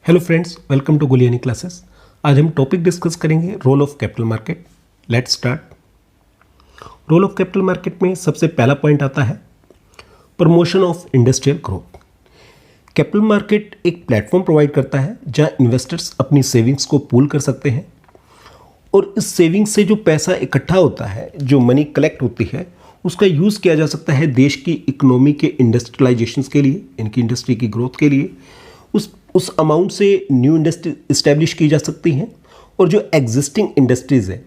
Hello friends, welcome to Guliani classes. आज हम topic discuss करेंगे role of capital market. Let's start. Role of capital market में सबसे पहला पॉइंट आता है promotion of industrial growth. Capital market एक प्लेटफॉर्म प्रोवाइड करता है जहां इन्वेस्टर्स अपनी सेविंग्स को पूल कर सकते हैं और इस सेविंग्स से जो पैसा इकट्ठा होता है, जो मनी कलेक्ट होती है, उसका यूज़ किया जा सकता है देश की इकोनॉमी के इंडस्ट्रियलाइजेशन के लिए, इनकी इंडस्ट्री की ग्रोथ के लिए। उस अमाउंट से न्यू इंडस्ट्री इस्टेब्लिश की जा सकती हैं और जो एग्जिस्टिंग इंडस्ट्रीज़ है,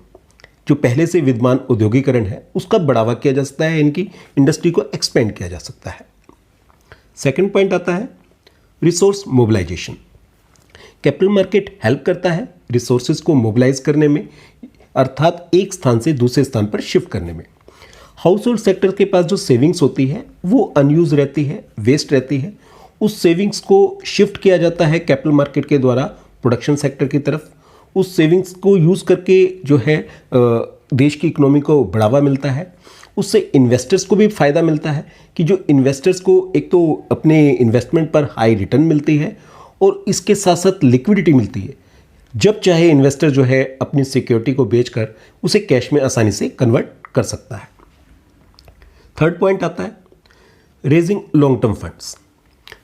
जो पहले से विद्यमान औद्योगिकरण है, उसका बढ़ावा किया जा सकता है, इनकी इंडस्ट्री को एक्सपेंड किया जा सकता है। सेकंड पॉइंट आता है resource mobilisation. Capital market help करता है रिसोर्सेज को मोबिलाइज करने में, अर्थात एक स्थान से दूसरे स्थान पर शिफ्ट करने में। हाउस होल्ड सेक्टर के पास जो सेविंग्स होती है वो अनयूज रहती है, वेस्ट रहती है। उस सेविंग्स को शिफ्ट किया जाता है कैपिटल मार्केट के द्वारा प्रोडक्शन सेक्टर की तरफ। उस सेविंग्स को यूज़ करके जो है देश की इकोनॉमी को बढ़ावा मिलता है। उससे इन्वेस्टर्स को भी फ़ायदा मिलता है कि जो इन्वेस्टर्स को एक तो अपने इन्वेस्टमेंट पर हाई रिटर्न मिलती है और इसके साथ साथ लिक्विडिटी मिलती है। जब चाहे इन्वेस्टर जो है अपनी सिक्योरिटी को बेचकर उसे कैश में आसानी से कन्वर्ट कर सकता है। थर्ड पॉइंट आता है रेजिंग लॉन्ग टर्म फंड्स।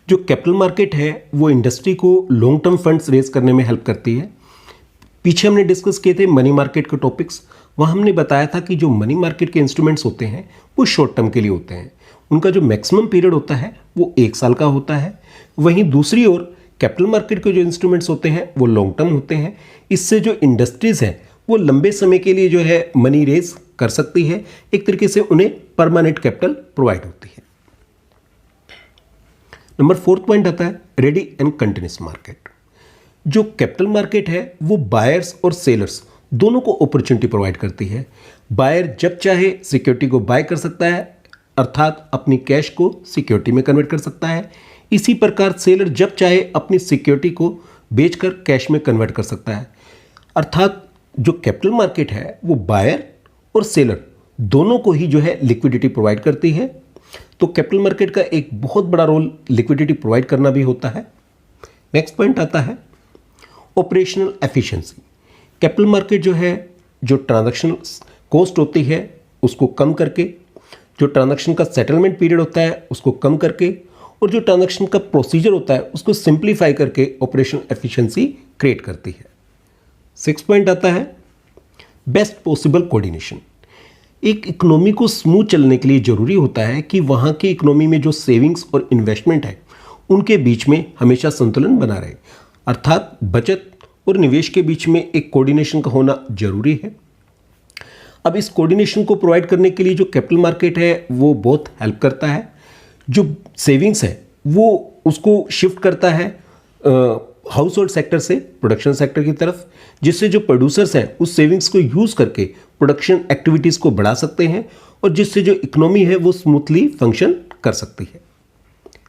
जो कैपिटल मार्केट है वो इंडस्ट्री को लॉन्ग टर्म फंड्स रेज करने में हेल्प करती है। पीछे हमने डिस्कस किए थे मनी मार्केट के टॉपिक्स। वहाँ हमने बताया था कि जो मनी मार्केट के इंस्ट्रूमेंट्स होते हैं वो शॉर्ट टर्म के लिए होते हैं, उनका जो मैक्सिमम पीरियड होता है वो 1 साल का होता है। वहीं दूसरी ओर कैपिटल मार्केट के जो इंस्ट्रूमेंट्स होते हैं वो लॉन्ग टर्म होते हैं। इससे जो इंडस्ट्रीज़ हैं वो लंबे समय के लिए जो है मनी रेज कर सकती है, एक तरीके से उन्हें परमानेंट कैपिटल प्रोवाइड होती है। नंबर 4 पॉइंट आता है रेडी एंड कंटिन्यूस मार्केट। जो कैपिटल मार्केट है वो बायर्स और सेलर्स दोनों को अपॉर्चुनिटी प्रोवाइड करती है। बायर जब चाहे सिक्योरिटी को बाय कर सकता है, अर्थात अपनी कैश को सिक्योरिटी में कन्वर्ट कर सकता है। इसी प्रकार सेलर जब चाहे अपनी सिक्योरिटी को बेचकर कैश में कन्वर्ट कर सकता है। अर्थात जो कैपिटल मार्केट है वो बायर और सेलर दोनों को ही जो है लिक्विडिटी प्रोवाइड करती है। तो कैपिटल मार्केट का एक बहुत बड़ा रोल लिक्विडिटी प्रोवाइड करना भी होता है। नेक्स्ट पॉइंट आता है ऑपरेशनल एफिशिएंसी। कैपिटल मार्केट जो है जो ट्रांजैक्शन कॉस्ट होती है उसको कम करके, जो ट्रांजैक्शन का सेटलमेंट पीरियड होता है उसको कम करके और जो ट्रांजैक्शन का प्रोसीजर होता है उसको सिंप्लीफाई करके ऑपरेशनल एफिशिएंसी क्रिएट करती है। 6 पॉइंट आता है बेस्ट पॉसिबल कोऑर्डिनेशन। एक इकोनॉमी को स्मूथ चलने के लिए ज़रूरी होता है कि वहाँ की इकोनॉमी में जो सेविंग्स और इन्वेस्टमेंट है उनके बीच में हमेशा संतुलन बना रहे, अर्थात बचत और निवेश के बीच में एक कोऑर्डिनेशन का होना जरूरी है। अब इस कोऑर्डिनेशन को प्रोवाइड करने के लिए जो कैपिटल मार्केट है वो बहुत हेल्प करता है। जो सेविंग्स है वो उसको शिफ्ट करता है हाउस होल्ड सेक्टर से प्रोडक्शन सेक्टर की तरफ, जिससे जो प्रोड्यूसर्स हैं उस सेविंग्स को यूज़ करके प्रोडक्शन एक्टिविटीज़ को बढ़ा सकते हैं और जिससे जो इकोनॉमी है वो स्मूथली फंक्शन कर सकती है।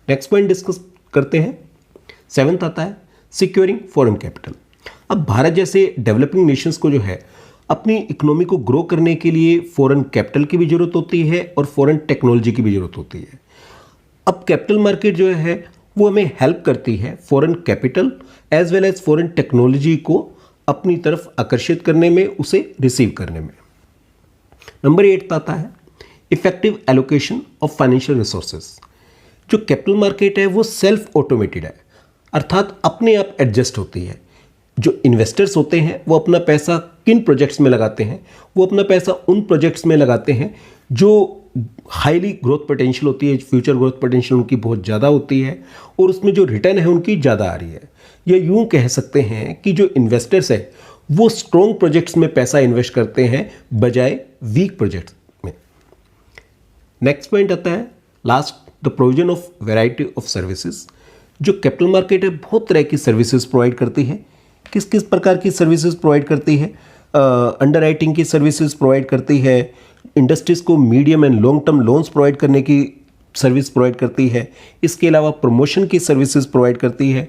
नेक्स्ट पॉइंट डिस्कस करते हैं। 7th आता है सिक्योरिंग फॉरेन कैपिटल। अब भारत जैसे डेवलपिंग नेशंस को जो है अपनी इकोनॉमी को ग्रो करने के लिए फॉरेन कैपिटल की भी ज़रूरत होती है और फॉरेन टेक्नोलॉजी की भी ज़रूरत होती है। अब कैपिटल मार्केट जो है वो हमें हेल्प करती है foreign capital as well as foreign technology को अपनी तरफ आकर्षित करने में, उसे रिसीव करने में। नंबर 8 आता है effective allocation of financial resources. जो कैपिटल मार्केट है वो सेल्फ ऑटोमेटेड है, अर्थात अपने आप एडजस्ट होती है। जो इन्वेस्टर्स होते हैं वो अपना पैसा किन प्रोजेक्ट्स में लगाते हैं, वो अपना पैसा उन प्रोजेक्ट्स में लगाते हैं जो हाईली ग्रोथ पोटेंशियल होती है, फ्यूचर ग्रोथ पोटेंशियल उनकी बहुत ज़्यादा होती है और उसमें जो रिटर्न है उनकी ज़्यादा आ रही है। या यूँ कह सकते हैं कि जो इन्वेस्टर्स है वो स्ट्रॉन्ग प्रोजेक्ट्स में पैसा इन्वेस्ट करते हैं बजाय वीक प्रोजेक्ट्स में। नेक्स्ट पॉइंट आता है last the provision of variety of services. जो कैपिटल मार्केट है बहुत तरह की सर्विसेज प्रोवाइड करती है। किस किस प्रकार की सर्विसेज प्रोवाइड करती है? अंडरराइटिंग की सर्विसेज प्रोवाइड करती है, इंडस्ट्रीज़ को medium and long term loans provide करने की सर्विस प्रोवाइड करती है। इसके अलावा प्रमोशन की सर्विसेज प्रोवाइड करती है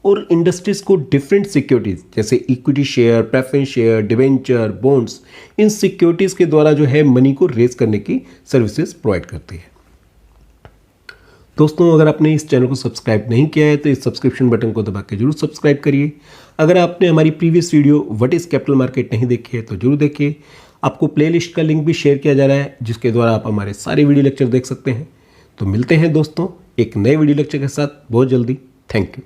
और इंडस्ट्रीज़ को डिफरेंट सिक्योरिटीज़ जैसे equity share, preference share, debenture, bonds, in securities के द्वारा जो है मनी को रेज करने की सर्विसेज प्रोवाइड करती है। दोस्तों, अगर आपने इस चैनल को सब्सक्राइब नहीं किया है तो इस सब्सक्रिप्शन बटन को दबा के जरूर सब्सक्राइब करिए। अगर आपने हमारी previous video what is capital market नहीं देखी है तो जरूर देखिए। आपको प्लेलिस्ट का लिंक भी शेयर किया जा रहा है जिसके द्वारा आप हमारे सारे वीडियो लेक्चर देख सकते हैं। तो मिलते हैं दोस्तों एक नए वीडियो लेक्चर के साथ बहुत जल्दी। Thank you.